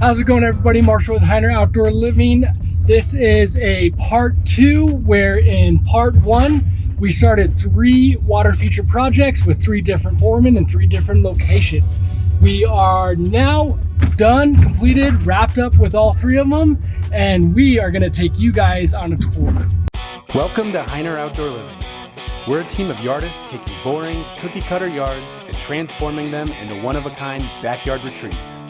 How's it going, everybody? Marshall with Hiner Outdoor Living. This is a part 2, where in part 1 we started 3 water feature projects with 3 different foremen in 3 different locations. We are now done, completed, wrapped up with all 3 of them, and we are going to take you guys on a tour. Welcome to Hiner Outdoor Living. We're a team of yardists taking boring, cookie-cutter yards and transforming them into one-of-a-kind backyard retreats.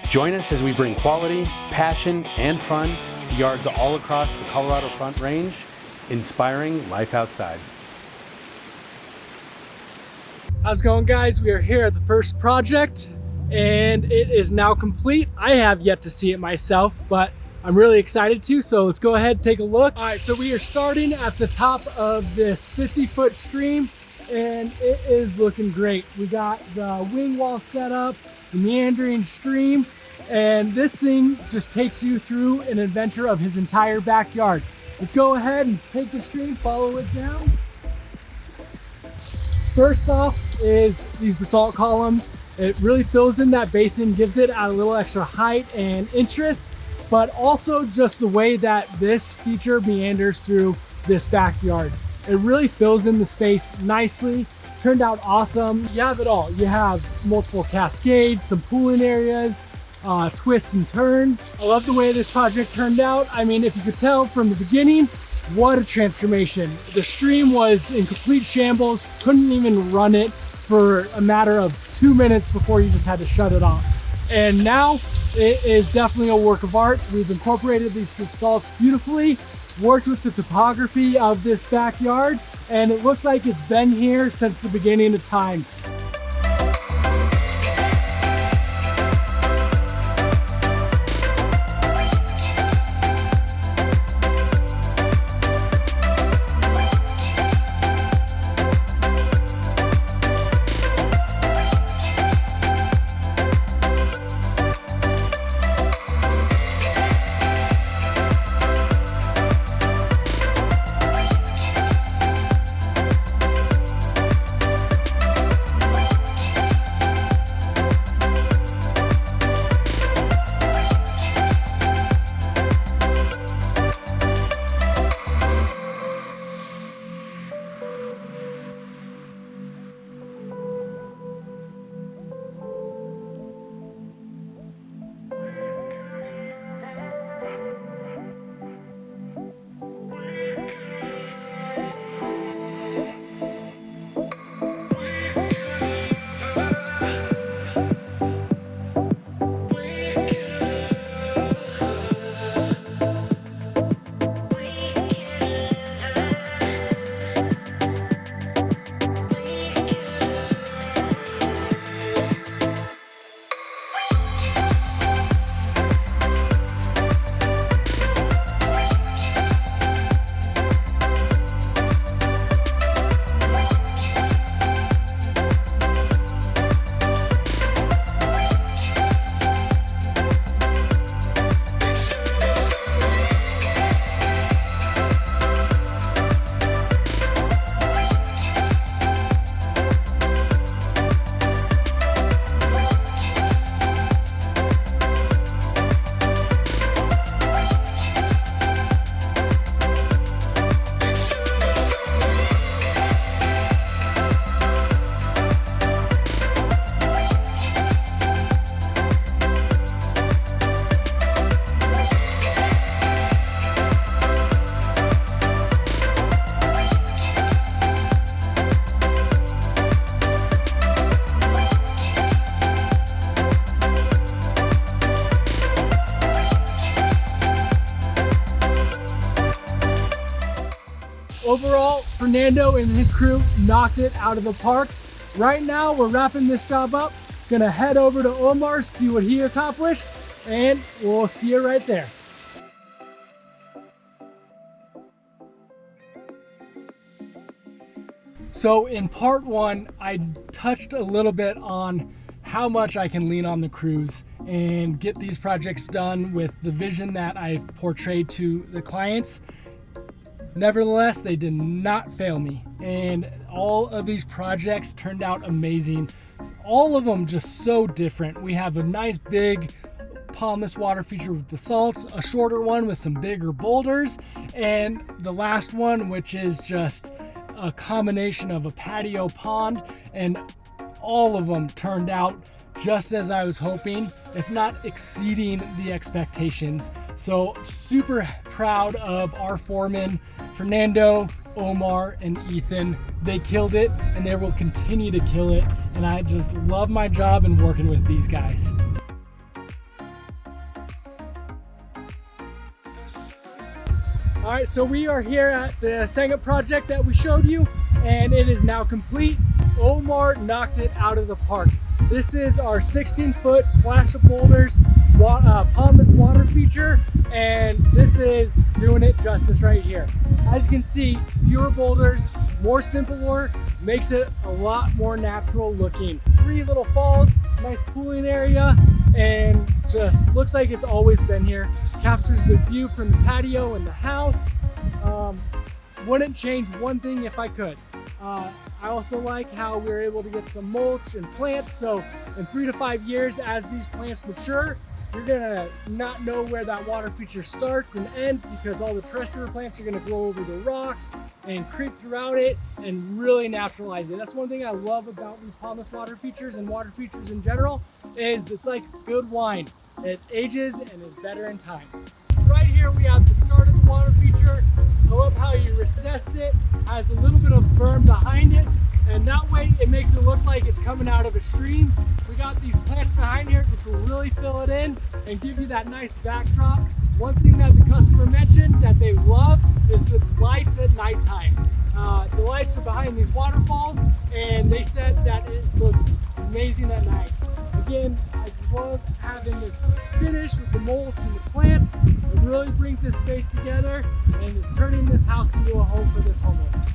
Join us as we bring quality, passion, and fun to yards all across the Colorado Front Range, inspiring life outside. How's it going, guys? We are here at the first project, and it is now complete. I have yet to see it myself, but I'm really excited to, so let's go ahead and take a look. All right, so we are starting at the top of this 50-foot stream, and it is looking great. We got the wing wall set up, the meandering stream, and this thing just takes you through an adventure of his entire backyard. Let's go ahead and take the stream, follow it down. First off is these basalt columns. It really fills in that basin, gives it a little extra height and interest, but also just the way that this feature meanders through this backyard. It really fills in the space nicely. Turned out awesome. You have it all. You have multiple cascades, some pooling areas, twists and turns. I love the way this project turned out. I mean, if you could tell from the beginning, what a transformation. The stream was in complete shambles, couldn't even run it for a matter of 2 minutes before you just had to shut it off. And now it is definitely a work of art. We've incorporated these basalts beautifully, worked with the topography of this backyard, and it looks like it's been here since the beginning of time. Overall, Fernando and his crew knocked it out of the park. Right now, we're wrapping this job up. Gonna head over to Omar, see what he accomplished, and we'll see you right there. So in part 1, I touched a little bit on how much I can lean on the crews and get these projects done with the vision that I've portrayed to the clients. Nevertheless, they did not fail me, and all of these projects turned out amazing. All of them just so different. We have a nice big pondless water feature with basalts, a shorter one with some bigger boulders, and the last one, which is just a combination of a patio pond, and all of them turned out just as I was hoping, if not exceeding the expectations. So super proud of our foremen, Fernando, Omar, and Ethan. They killed it and they will continue to kill it. And I just love my job and working with these guys. All right, so we are here at the Senga project that we showed you, and it is now complete. Omar knocked it out of the park. This is our 16-foot splash of boulders pondless water feature, and this is doing it justice right here. As you can see, fewer boulders, more simple work, makes it a lot more natural looking. 3 little falls, nice pooling area, and just looks like it's always been here. Captures the view from the patio and the house. Wouldn't change one thing if I could. I also like how we were able to get some mulch and plants, so in 3 to 5 years as these plants mature, you're gonna not know where that water feature starts and ends, because all the terrestrial plants are gonna grow over the rocks and creep throughout it and really naturalize it. That's one thing I love about these pondless water features and water features in general, is it's like good wine. It ages and is better in time. Right here we have the start of the water feature. I love how you recessed it, has a little bit of berm behind it, and that way it makes it look like it's coming out of a stream. We got these plants behind here which will really fill it in and give you that nice backdrop. One thing that the customer mentioned that they love is the lights at nighttime. The lights are behind these waterfalls, and they said that it looks amazing at night. Again, I love having this finish with the mulch and the plants. It really brings this space together and is turning this house into a home for this homeowner.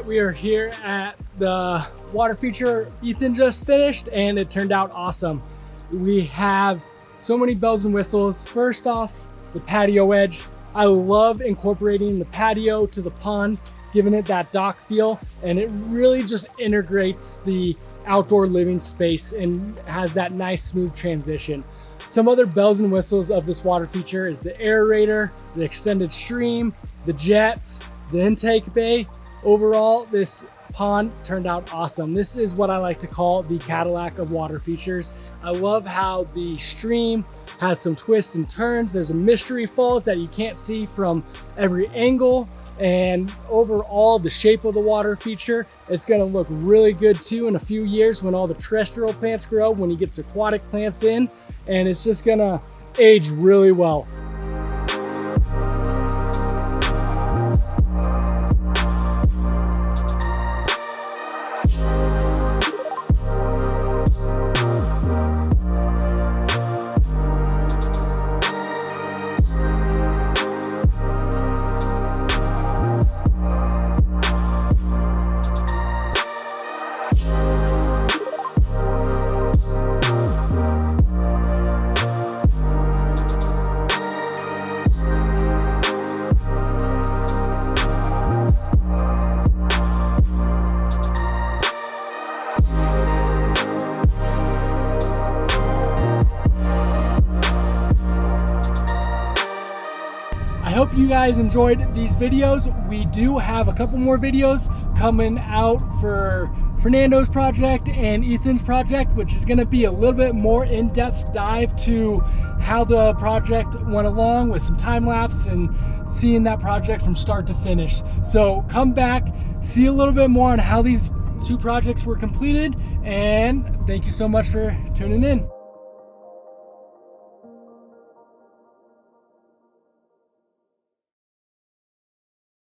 We are here at the water feature Ethan just finished, and it turned out awesome. We have so many bells and whistles. First off, the patio edge. I love incorporating the patio to the pond, giving it that dock feel, and it really just integrates the outdoor living space and has that nice smooth transition. Some other bells and whistles of this water feature is the aerator, the extended stream, the jets, the intake bay. Overall, this pond turned out awesome. This is what I like to call the Cadillac of water features. I love how the stream has some twists and turns. There's a mystery falls that you can't see from every angle. And overall, the shape of the water feature, it's gonna look really good too in a few years when all the terrestrial plants grow, when he gets aquatic plants in, and it's just gonna age really well. I hope you guys enjoyed these videos. We do have a couple more videos coming out for Fernando's project and Ethan's project, which is going to be a little bit more in-depth dive to how the project went along with some time lapse and seeing that project from start to finish. So come back, see a little bit more on how these two projects were completed, and thank you so much for tuning in.